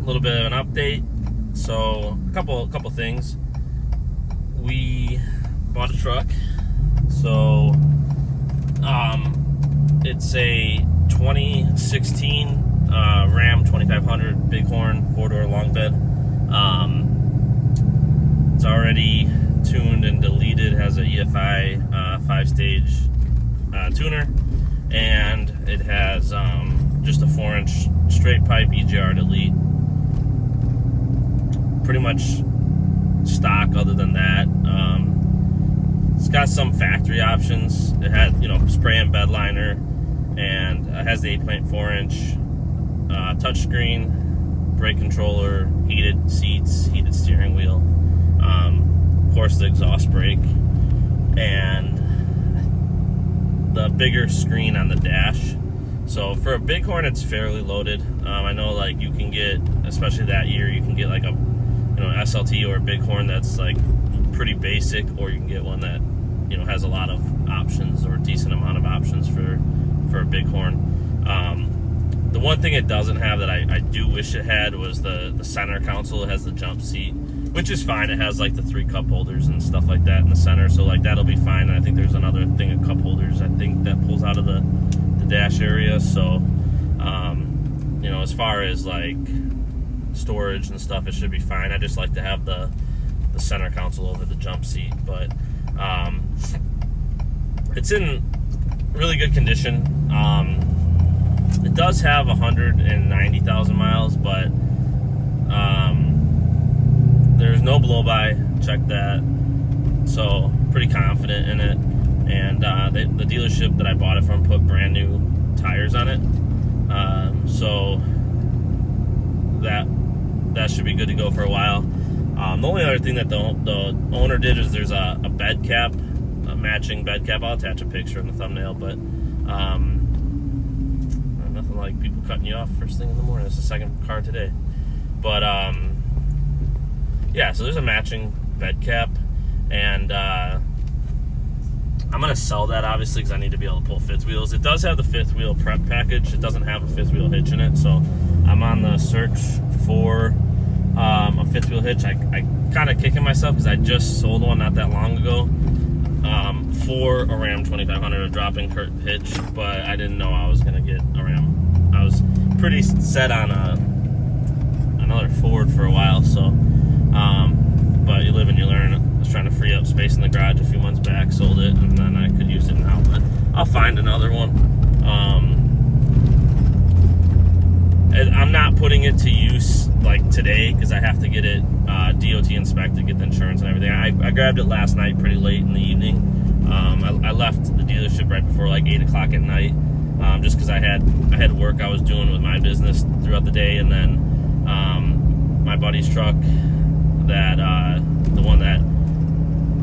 little bit of an update. So a couple things. We bought a truck. So it's a 2016 Ram 2500 Bighorn 4-door long bed. It's already tuned and deleted, has a EFI 5-stage tuner, and it has just a 4-inch straight pipe EGR delete. Pretty much stock other than that. It's got some factory options. It had, spray and bed liner, and it has the 8.4-inch touchscreen, brake controller, heated seats, heated steering wheel, of course the exhaust brake, and the bigger screen on the dash. So for a Bighorn, it's fairly loaded. I know you can get, especially that year, you can get like a SLT or a Bighorn that's like pretty basic, or you can get one that has a lot of options or a decent amount of options for a Bighorn. The one thing it doesn't have that I do wish it had was the center console. It has the jump seat, which is fine. It has like the 3 cup holders and stuff like that in the center, so that'll be fine. And I think there's another thing of cup holders I think that pulls out of the dash area. So as far as like storage and stuff, it should be fine. I just like to have the center console over the jump seat, but it's in really good condition. It does have 190,000 miles, but there's no blow-by. Check that. So pretty confident in it. And the dealership that I bought it from put brand new tires on it. So that should be good to go for a while. The only other thing that the owner did is there's a bed cap, a matching bed cap. I'll attach a picture in the thumbnail, but nothing like people cutting you off first thing in the morning. It's the second car today. But yeah, so there's a matching bed cap, and I'm gonna sell that obviously because I need to be able to pull fifth wheels. It does have the fifth wheel prep package. It doesn't have a fifth wheel hitch in it, so I'm on the search for a fifth wheel hitch. I kind of kicking myself because I just sold one not that long ago for a Ram 2500, a drop-in hitch, but I didn't know I was gonna get a Ram. I was pretty set on another Ford for a while, so but you live and you learn. I was trying to free up space in the garage a few months back, sold it, and then I could use it now, but I'll find another one. I'm not putting it to use like today because I have to get it DOT inspected, get the insurance and everything. I grabbed it last night pretty late in the evening. I left the dealership right before like 8 o'clock at night, just because I had work I was doing with my business throughout the day, and then my buddy's truck, that the one that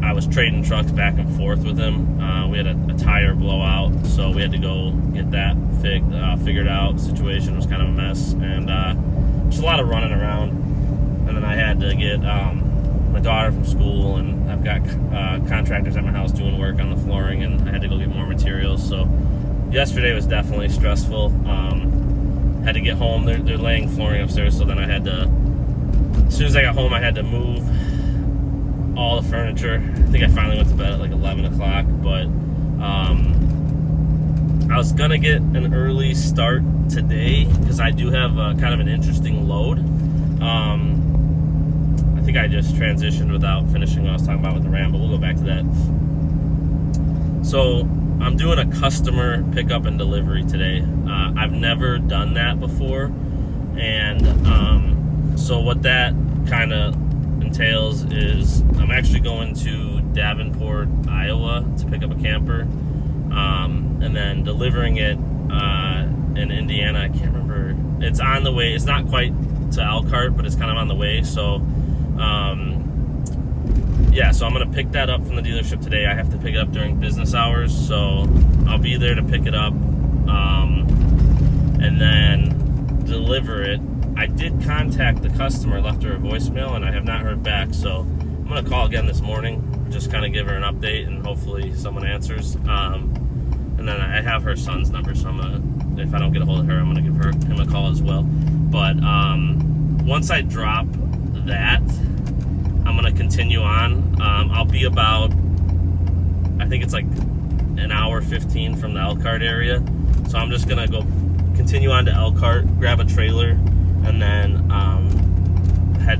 I was trading trucks back and forth with him, we had a tire blowout, so we had to go get that figured out. The situation was kind of a mess, and just a lot of running around. And then I had to get my daughter from school, and I've got contractors at my house doing work on the flooring, and I had to go get more materials. So yesterday was definitely stressful. Had to get home. They're laying flooring upstairs, so then I had to, as soon as I got home, I had to move all the furniture. I think I finally went to bed at like 11 o'clock, but I was gonna get an early start today because I do have kind of an interesting load. I think I just transitioned without finishing what I was talking about with the Ram, but we'll go back to that. So I'm doing a customer pickup and delivery today. I've never done that before, and so what that kind of entails is I'm actually going to Davenport, Iowa to pick up a camper, and then delivering it in Indiana. I can't remember. It's on the way. It's not quite to Elkhart, but it's kind of on the way. So yeah, so I'm going to pick that up from the dealership today. I have to pick it up during business hours, so I'll be there to pick it up and then deliver it. I did contact the customer, left her a voicemail, and I have not heard back, so I'm going to call again this morning, just kind of give her an update, and hopefully someone answers. And then I have her son's number, so I'm going to, if I don't get a hold of her, I'm going to give him a call as well. But once I drop that, I'm gonna continue on. I'll be about, I think it's like an hour 15 from the Elkhart area. So I'm just gonna go continue on to Elkhart, grab a trailer, and then head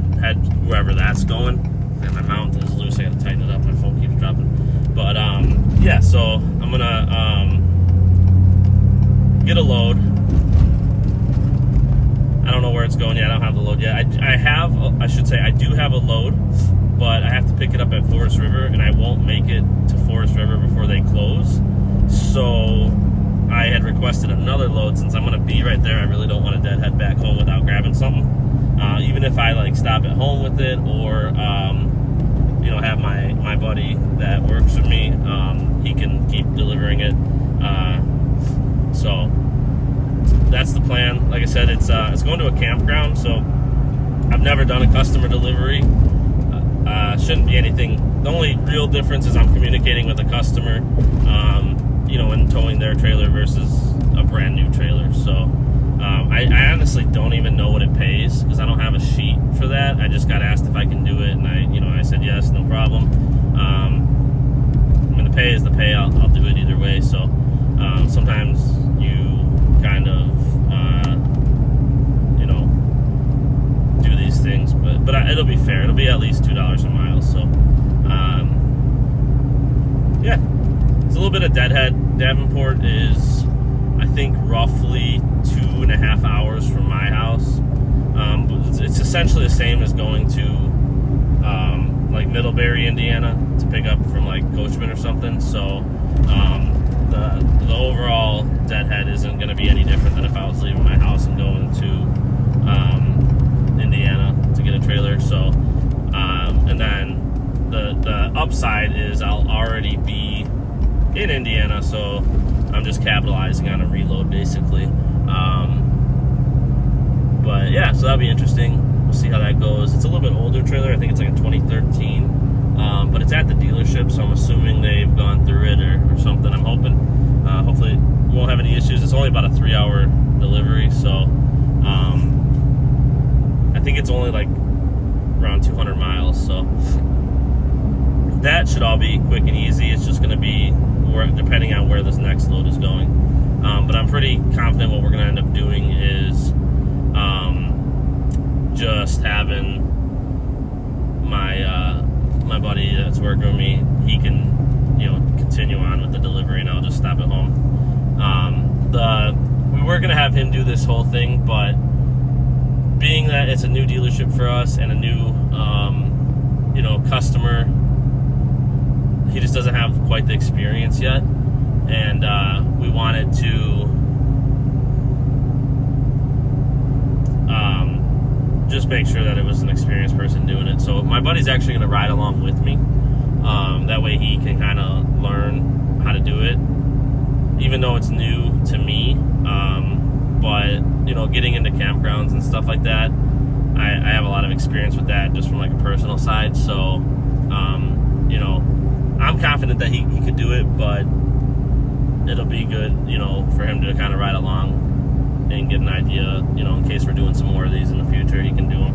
wherever that's going. And my mount is loose, I gotta tighten it up, my phone keeps dropping. But yeah, so I'm gonna get a load. I don't know where it's going yet, I don't have the load yet. I do have a load, but I have to pick it up at Forest River, and I won't make it to Forest River before they close. So I had requested another load. Since I'm going to be right there, I really don't want to deadhead back home without grabbing something. Even if I like stop at home with it, or have my buddy that works with me, he can keep delivering it. So that's the plan. Like I said, it's going to a campground, so I've never done a customer delivery. Shouldn't be anything. The only real difference is I'm communicating with a customer, and towing their trailer versus a brand new trailer. So I honestly don't even know what it pays, because I don't have a sheet for that. I just got asked if I can do it, and I said yes, no problem. The pay is the pay. I'll do it either way. So sometimes you kind of do these things, but it'll be fair. It'll be at least $2 a mile. So yeah, it's a little bit of deadhead. Davenport is, I think, roughly 2.5 hours from my house. It's essentially the same as going to like Middlebury, Indiana, to pick up from like Coachman or something. So the overall deadhead isn't going to be any different than if I was leaving my house and going to Indiana to get a trailer. So and then the upside is I'll already be in Indiana, so I'm just capitalizing on a reload basically. But yeah, so that'll be interesting. We'll see how that goes. It's a little bit older trailer. I think it's like a 2013, but it's at the dealership, so I'm assuming they've gone through it or something. I'm hoping. Hopefully we won't have any issues. It's only about a 3-hour delivery, so I think it's only like around 200 miles, so that should all be quick and easy. It's just going to be depending on where this next load is going. But I'm pretty confident what we're going to end up doing is just having my buddy that's working with me, he can continue on with the delivery, and I'll just stop at home. We were going to have him do this whole thing, but being that it's a new dealership for us and a new customer, he just doesn't have quite the experience yet, and we wanted to just make sure that it was an experienced person doing it. So my buddy's actually going to ride along with me. That way he can kind of learn how to do it, even though it's new to me. But getting into campgrounds and stuff like that, I have a lot of experience with that just from like a personal side. So I'm confident that he could do it, but it'll be good, for him to kind of ride along and get an idea, in case we're doing some more of these in the future, he can do them.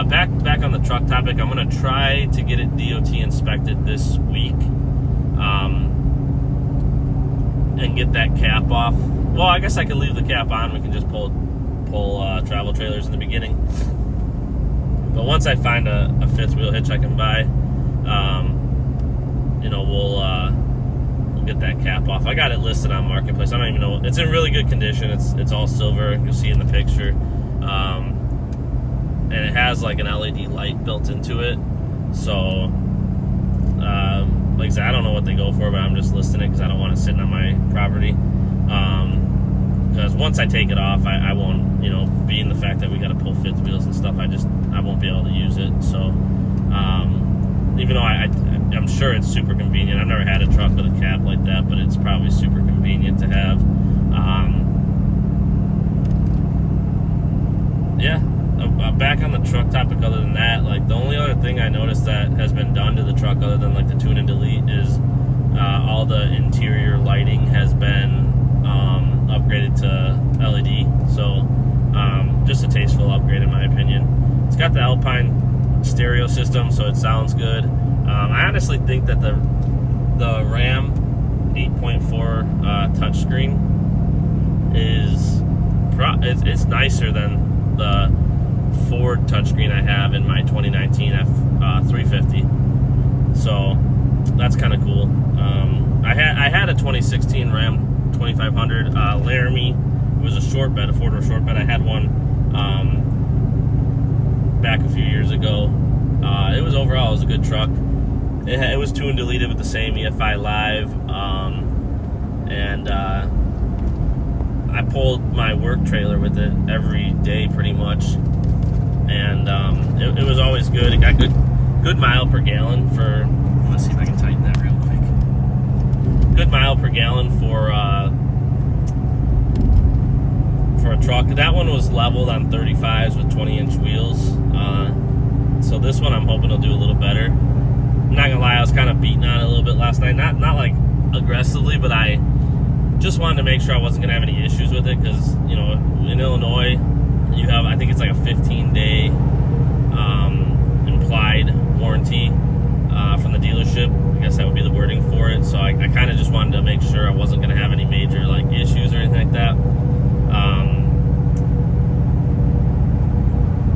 Back on the truck topic, I'm going to try to get it DOT inspected this week, and get that cap off. Well, I guess I could leave the cap on. We can just pull travel trailers in the beginning. But once I find a fifth wheel hitch I can buy, we'll get that cap off. I got it listed on Marketplace. I don't even know. It's in really good condition. It's all silver. You'll see in the picture. And it has like an LED light built into it. So, like I said, I don't know what they go for, but I'm just listing it because I don't want it sitting on my property. Because once I take it off, I won't, being the fact that we got to pull fifth wheels and stuff, I won't be able to use it. So, even though I'm sure it's super convenient. I've never had a truck with a cap like that, but it's probably super convenient to have. Yeah, back on the truck topic, other than that, like the only other thing I noticed that has been done to the truck other than like the tune and delete is all the interior lighting has been upgraded to LED. So just a tasteful upgrade in my opinion. It's got the Alpine stereo system, so it sounds good. I honestly think that the Ram 8.4 touchscreen it's nicer than the Ford touchscreen I have in my 2019 F350. So that's kind of cool. I had a 2016 Ram 2500 Laramie. It was a short bed, a four-door short bed. I had one back a few years ago. It was a good truck. It was tuned deleted with the same EFI Live, and I pulled my work trailer with it every day pretty much, and it was always good. It got good mile per gallon for. Let's see if I can tighten that real quick. Good mile per gallon for a truck. That one was leveled on 35s with 20-inch wheels. So this one I'm hoping will do a little better. I'm not gonna lie, I was kind of beating on it a little bit last night. Not like aggressively, but I just wanted to make sure I wasn't gonna have any issues with it, because in Illinois you have, I think it's like a 15-day implied warranty from the dealership. I guess that would be the wording for it. So I kind of just wanted to make sure I wasn't gonna have any major like issues or anything like that.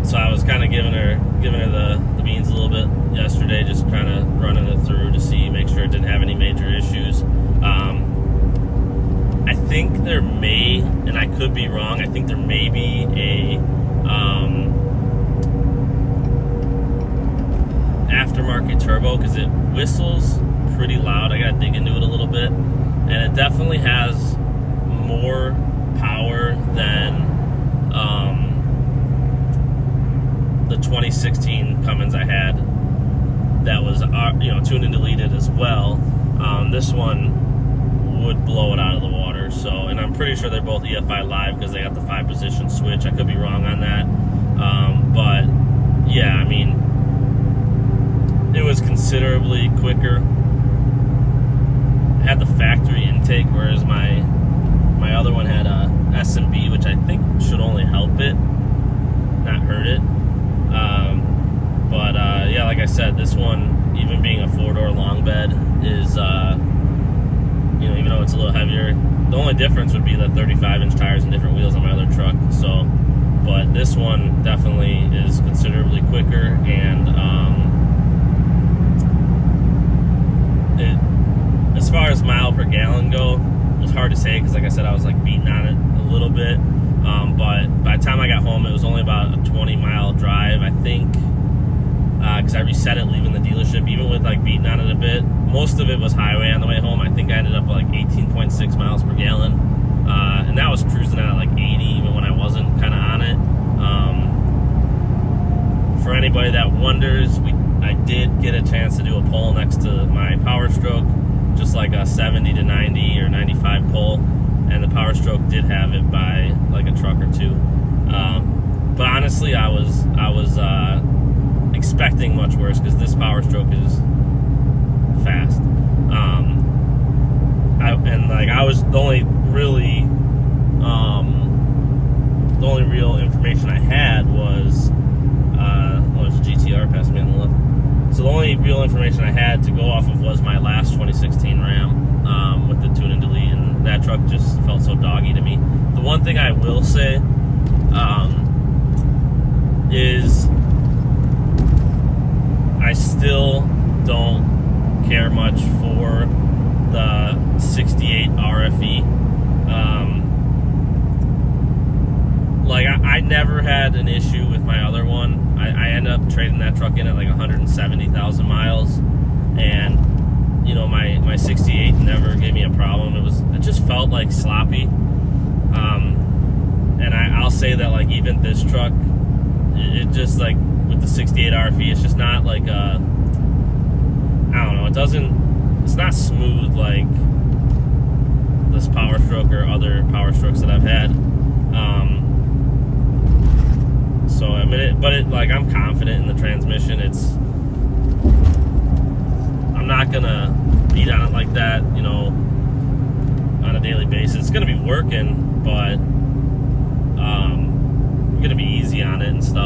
So I was kind of giving her the beans a little bit yesterday, just kind of running it through to make sure it didn't have any major issues. I think there may, and I could be wrong, I think there may be a aftermarket turbo, because it whistles pretty loud. I gotta dig into it a little bit, and it definitely has more power than the 2016 Cummins I had that was tuned and deleted as well. This one would blow it out of the water. So, and I'm pretty sure they're both EFI Live because they got the 5-position switch. I could be wrong on that, but yeah, I mean, it was considerably quicker. It had the factory intake, whereas my other one had a S&B, which I think should only help it, not hurt it. But yeah, like I said, this one, even being a 4-door long bed, is even though it's a little heavier, the only difference would be the 35-inch tires and different wheels on my other truck. So, but this one definitely is considerably quicker, and as far as mile per gallon go, it was hard to say because, like I said, I was like beating on it a little bit. But by the time I got home, it was only about a 20-mile drive, I think, because I reset it leaving the dealership. Even with like beating on it a bit, most of it was highway on the way home. I think I ended up like 18.6 miles per gallon, and that was cruising at like 80 even when I wasn't kind of on it. For anybody that wonders, I did get a chance to do a poll next to my Power Stroke, just like a 70 to 90 or 95 poll, and the Power Stroke did have it by like a truck or two. But honestly, I was expecting much worse, because this Power Stroke is fast. I was the only real information I had was GTR passed me on the left. So the only real information I had to go off of was my last 2016 Ram with the tune and delete, and that truck just felt so doggy to me. The one thing I will say is I still don't care much for the 68 RFE. I never had an issue with my other one. I ended up trading that truck in at like 170,000 miles, and my 68 never gave me a problem. It just felt like sloppy, and I'll say that like even this truck, it just like with the 68 RFE, it's just not like I don't know. It's not smooth like this Power Stroke or other Power Strokes that I've had. So I mean, I'm confident in the transmission. I'm not gonna beat on it like that, on a daily basis. It's gonna be working, but gonna be easy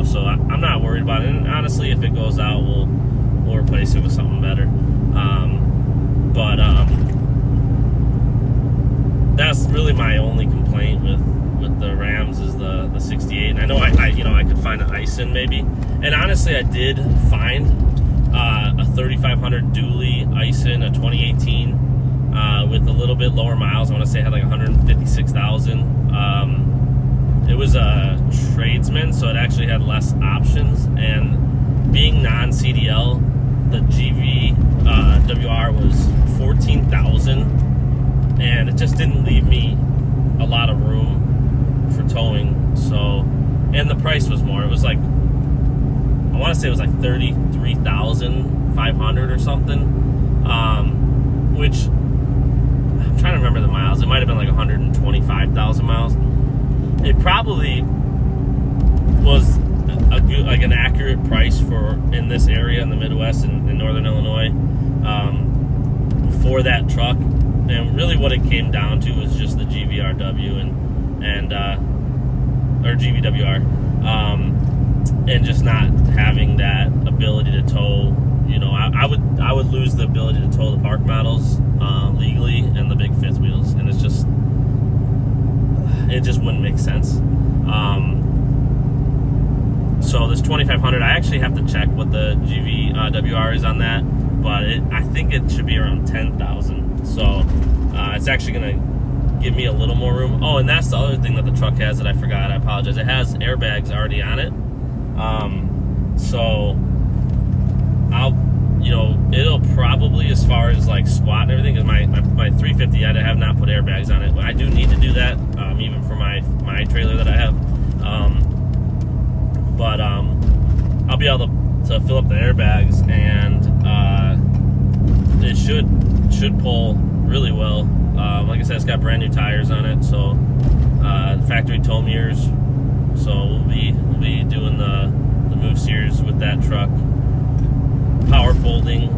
stuff, so I'm not worried about it. And honestly, if it goes out, we'll replace it with something better. But that's really my only complaint with the Rams is the 68. And I know I could find an Ison maybe. And honestly, I did find a 3500 dually Ison, a 2018, with a little bit lower miles. I want to say it had like 156,000. It was a tradesman, so it actually had less options. And being non-CDL, the GVWR was 14,000, and it just didn't leave me a lot of room for towing. So, and the price was more. It was like, I want to say it was like 33,500 or something, which I'm trying to remember the miles. It might have been like 125,000 miles. It probably was an accurate price for in this area in the Midwest and in northern Illinois for that truck. And really, what it came down to was just the GVRW or GVWR, and just not having that ability to tow. You know, I would lose the ability to tow the park models legally and the big fifth wheels, and it just wouldn't make sense. So this 2500, I actually have to check what the GVWR is on that, but I think it should be around 10,000. So it's actually going to give me a little more room. Oh, and that's the other thing that the truck has that I forgot. I apologize. It has airbags already on it. So it'll probably, as far as like squat and everything, because my 350, I have not put airbags on it. But I do need to do that, even for my trailer that I have. But I'll be able to fill up the airbags, and it should pull really well. Like I said, it's got brand new tires on it, so factory tow mirrors. So we'll be doing the move series with that truck. Power folding.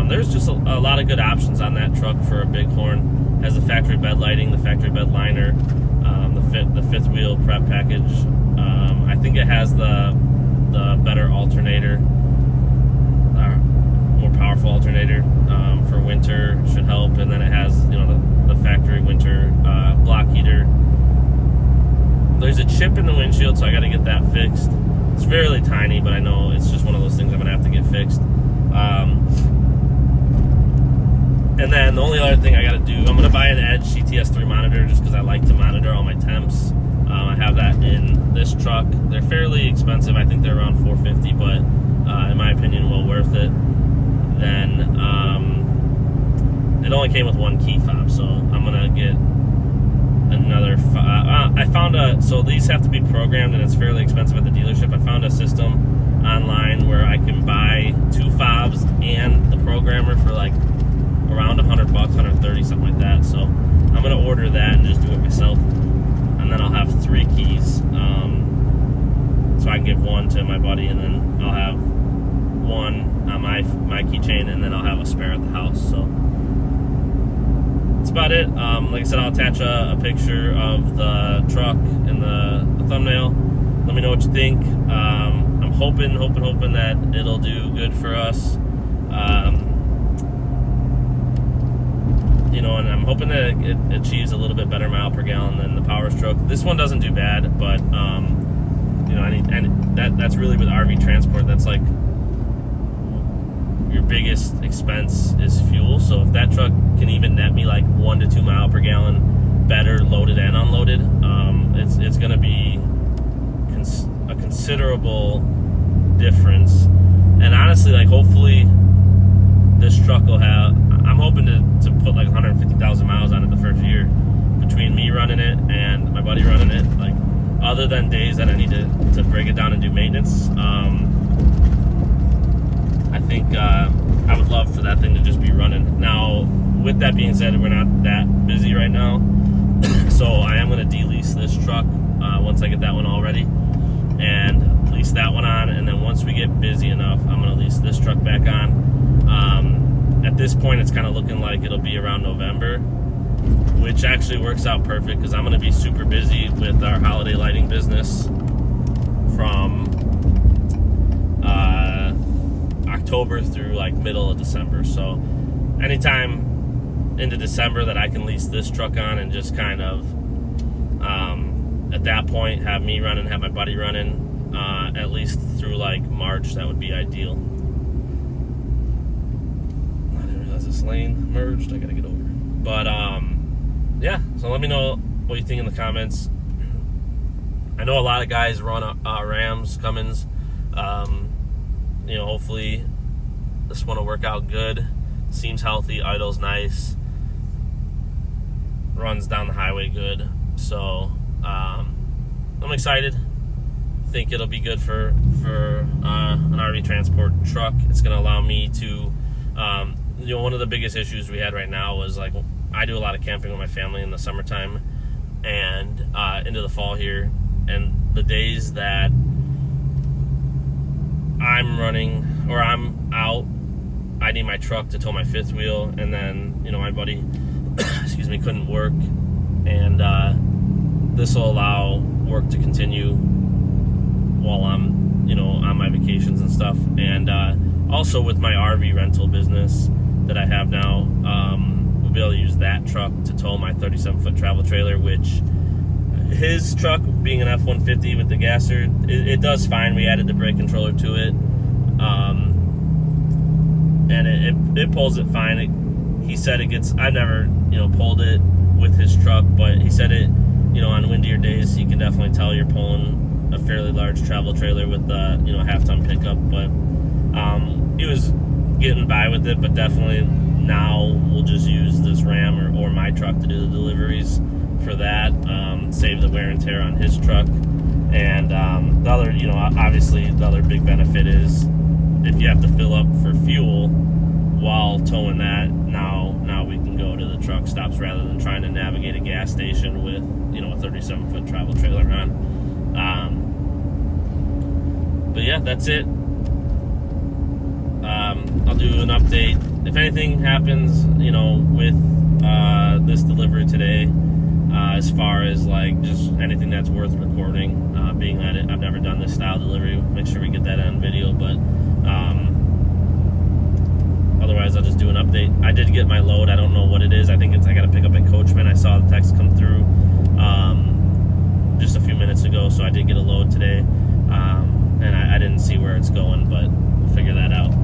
There's just a lot of good options on that truck for a Bighorn. Has the factory bed lighting, the factory bed liner, the fifth wheel prep package. I think it has the better alternator, more powerful alternator for winter, should help. And then it has the factory winter block heater. There's a chip in the windshield, so I got to get that fixed. It's fairly tiny, but I know it's just one of those things I'm gonna have to get fixed. And then the only other thing I got to do, I'm gonna buy an Edge CTS3 monitor just because I like to monitor all my temps. I have that in this truck. They're fairly expensive. I think they're around $450, but in my opinion, well worth it. Then it only came with one key fob, so I'm gonna get another. I found so these have to be programmed, and it's fairly expensive at the dealership. I found a system online where I can buy 2 fobs and the programmer for like around $100, 130, something like that. So I'm gonna order that and just do it myself. And then I'll have 3 keys, so I can give one to my buddy, and then I'll have one on my keychain, and then I'll have a spare at the house. So that's about it. Like I said, I'll attach a picture of the truck in the thumbnail. Let me know what you think. I'm hoping that it'll do good for us. And I'm hoping that it achieves a little bit better mile per gallon than the Power Stroke. This one doesn't do bad, but that's really with RV transport. That's like your biggest expense is fuel. So if that truck can even net me like 1 to 2 mile per gallon better loaded and unloaded, it's going to be a considerable difference. And honestly, like hopefully this truck will have. I'm hoping to put like 150,000 miles on it the first year, between me running it and my buddy running it. Like, other than days that I need to break it down and do maintenance, I think I would love for that thing to just be running. Now, with that being said, we're not that busy right now, so I am going to de-lease this truck once I get that one all ready, and lease that one on. And then once we get busy enough, I'm going to lease this truck back on. At this point, it's kind of looking like it'll be around November, which actually works out perfect because I'm going to be super busy with our holiday lighting business from October through like middle of December. So anytime into December that I can lease this truck on and just kind of at that point have me running, have my buddy running, at least through like March, that would be ideal. I didn't realize this lane merged. I gotta get over. But yeah, so let me know what you think in the comments. I know a lot of guys run Rams, Cummins. Hopefully this one will work out good. Seems healthy, idle's nice, runs down the highway good. So I'm excited. Think it'll be good for an RV transport truck. It's going to allow me to, one of the biggest issues we had right now was like I do a lot of camping with my family in the summertime and into the fall here, and the days that I'm running or I'm out, I need my truck to tow my fifth wheel, and then my buddy excuse me, couldn't work, and this will allow work to continue while I'm on my vacations and stuff. And also with my RV rental business that I have now, we'll be able to use that truck to tow my 37-foot travel trailer, which his truck being an F-150 with the gasser, it does fine. We added the brake controller to it, and it pulls it fine. He said it gets, I've never pulled it with his truck, but he said it on windier days you can definitely tell you're pulling a fairly large travel trailer with a half-ton pickup. But he was getting by with it, but definitely now we'll just use this Ram or my truck to do the deliveries for that, save the wear and tear on his truck. And the other, obviously the other big benefit is if you have to fill up for fuel while towing that, now we can go to the truck stops rather than trying to navigate a gas station with a 37-foot travel trailer on. But yeah, that's it. I'll do an update if anything happens with this delivery today, as far as like just anything that's worth recording, being that I've never done this style delivery. Make sure we get that on video, but otherwise I'll just do an update. I did get my load. I don't know what it is. I think I got to pick up at Coachman. I saw the text come through just a few minutes ago, so I did get a load today, and I didn't see where it's going, but we'll figure that out.